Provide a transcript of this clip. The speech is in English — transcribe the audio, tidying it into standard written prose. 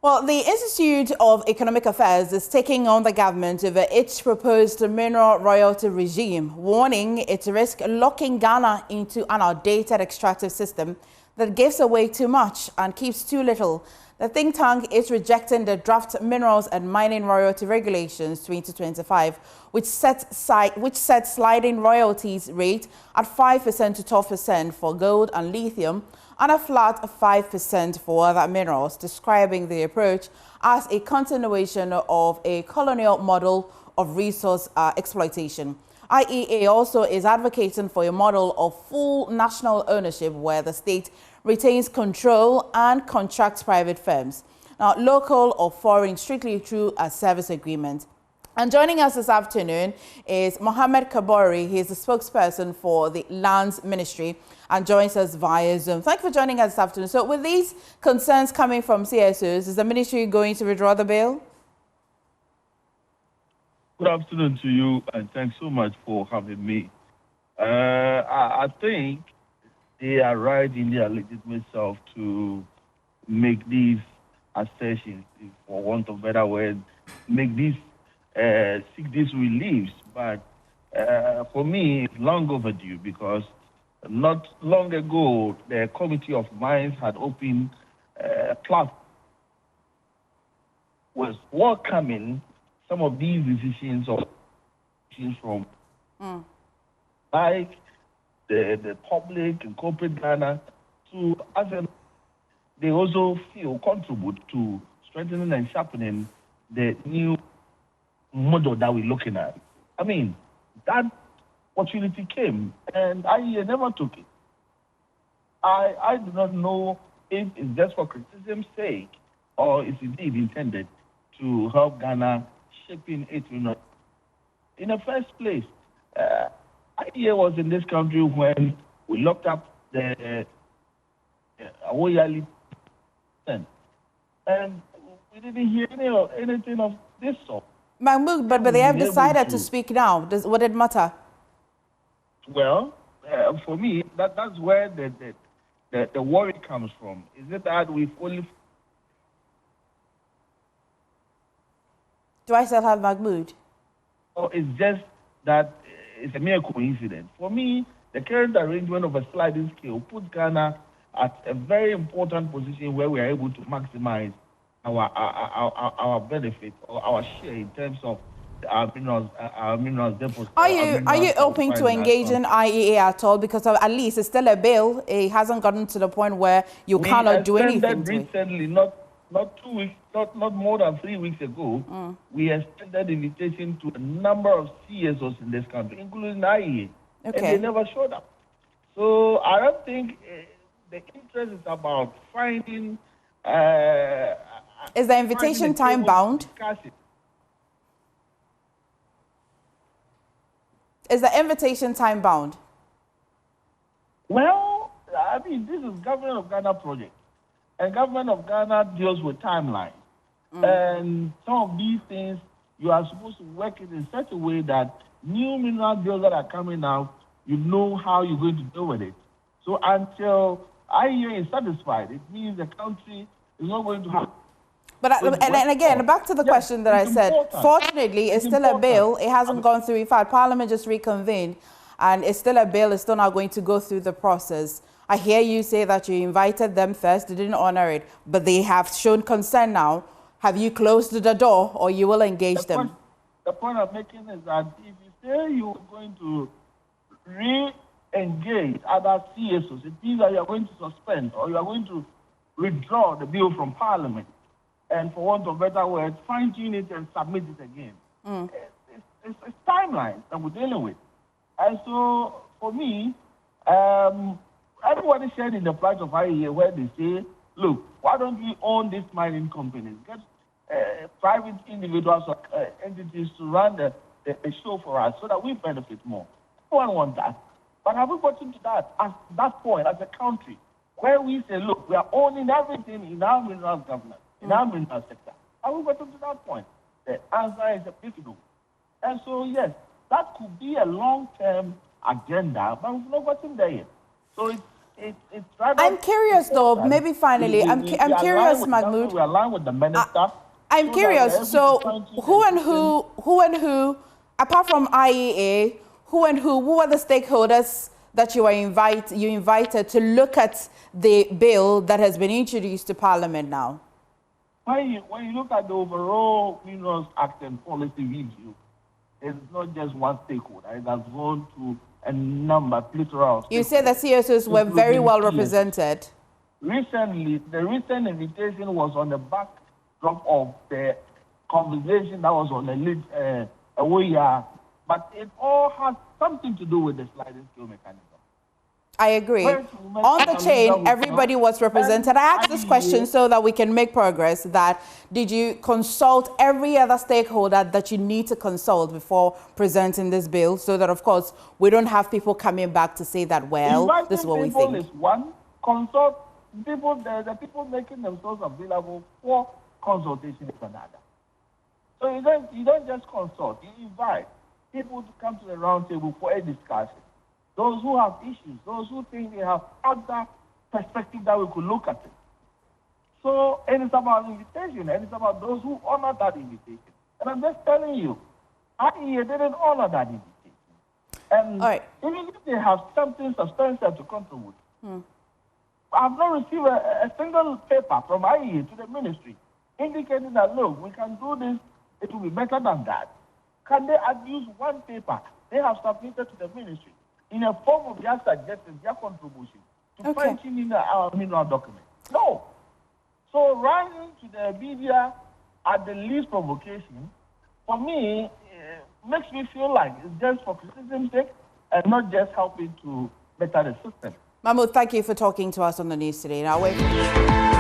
Well, the Institute of Economic Affairs is taking on the government over its proposed mineral royalty regime, warning it risks locking Ghana into an outdated extractive system that gives away too much and keeps too little. The think tank is rejecting the draft Minerals and Mining Royalty Regulations 2025, which sets sliding royalties rate at 5% to 12% for gold and lithium, and a flat 5% for other minerals, describing the approach as a continuation of a colonial model of resource exploitation. IEA also is advocating for a model of full national ownership where the state retains control and contracts private firms, now local or foreign, strictly through a service agreement. And joining us this afternoon is Mohammed Kabori. He is the spokesperson for the Lands Ministry and joins us via Zoom. Thank you for joining us this afternoon. So with these concerns coming from CSOs, is the ministry going to withdraw the bill? Good afternoon to you, and thanks so much for having me. I think they are right in their legitimate self to make these assertions, for want of better word, make these seek these reliefs. But for me, it's long overdue, because not long ago, the Committee of Mines had opened a platform, was welcoming some of these decisions from like the public and corporate Ghana to, as they also feel contribute to strengthening and sharpening the new model that we're looking at. I mean, that opportunity came, and IEA never took it. I do not know if it's just for criticism's sake or it's indeed intended to help Ghana shaping it. In the first place, IEA was in this country when we locked up the Royalties, and we didn't hear anything of this sort. Mahmoud, but they have decided to speak now. Would it matter? Well, for me, that's where the worry comes from. Is it that we've only... Do I still have Mahmoud? Or it's just that it's a mere coincidence? For me, the current arrangement of a sliding scale puts Ghana at a very important position where we are able to maximize our benefit or our share in terms of our minerals deposit. Are you open to engaging IEA at all? Because at least it's still a bill. It hasn't gotten to the point where you cannot do anything to it. Recently, not 2 weeks, not more than 3 weeks ago, we extended invitation to a number of CSOs in this country, including IEA, and they never showed up. So I don't think the interest is about finding. Is the invitation time bound? Is the invitation time bound? Well, I mean, this is Government of Ghana project, and Government of Ghana deals with timelines. And some of these things, you are supposed to work it in such a way that new mineral deals that are coming out, you know how you're going to deal with it. So until IEA is satisfied, it means the country is not going to have... But and again, back to the question that I said, fortunately, it's still a bill. It hasn't gone through. In fact, Parliament just reconvened, and it's still a bill. It's still not going to go through the process. I hear you say that you invited them first. They didn't honor it, but they have shown concern now. Have you closed the door, or you will engage them? The point I'm making is that if you say you're going to re-engage other CSOs, it means that you're going to suspend or you're going to withdraw the bill from Parliament, and for want of better words, fine-tune it and submit it again. It's timelines that we're dealing with. And so, for me, everybody shared in the plight of IEA where they say, look, why don't we own these mining companies? Get private individuals or entities to run the show for us so that we benefit more. No one wants that. But have we gotten to that point as a country where we say, look, we are owning everything in our minerals government, in our minerals sector? Have we gotten to that point? The answer is a big no. And so, yes, that could be a long-term agenda, but we've not gotten there yet. So it's rather. I'm curious though, maybe finally, I'm curious, Mahmoud. We align with the minister. I'm curious, so who and who, apart from IEA, who are the stakeholders that you invited to look at the bill that has been introduced to Parliament now? When you look at the overall Minerals Act and policy review, it's not just one stakeholder. It has gone to a number, plethora of stakeholders. You say the CSOs were very well represented. Recently, the recent invitation was on the backdrop of the conversation that was on a IEA, but it all has something to do with the sliding scale mechanism. I agree. On the chain, everybody was represented. I asked this question so that we can make progress. Did you consult every other stakeholder that you need to consult before presenting this bill, so that, of course, we don't have people coming back to say that, well, this is what we think? Is one, consult people, the people making themselves available for consultation is another. So you don't just consult, you invite people to come to the round table for a discussion. Those who have issues, those who think they have other perspectives that we could look at it. So it is about invitation, and it's about those who honor that invitation. And I'm just telling you, IEA didn't honor that invitation. And even if they have something substantial to contribute, I've not received a single paper from IEA to the ministry indicating that, look, we can do this, it will be better than that. Can they use one paper they have submitted to the ministry in a form of their suggestions, their contribution to fine-tuning our mineral document? No. So running to the media at the least provocation, for me, makes me feel like it's just for criticism's sake and not just helping to better the system. Mahmoud, thank you for talking to us on the news today. Now, wait.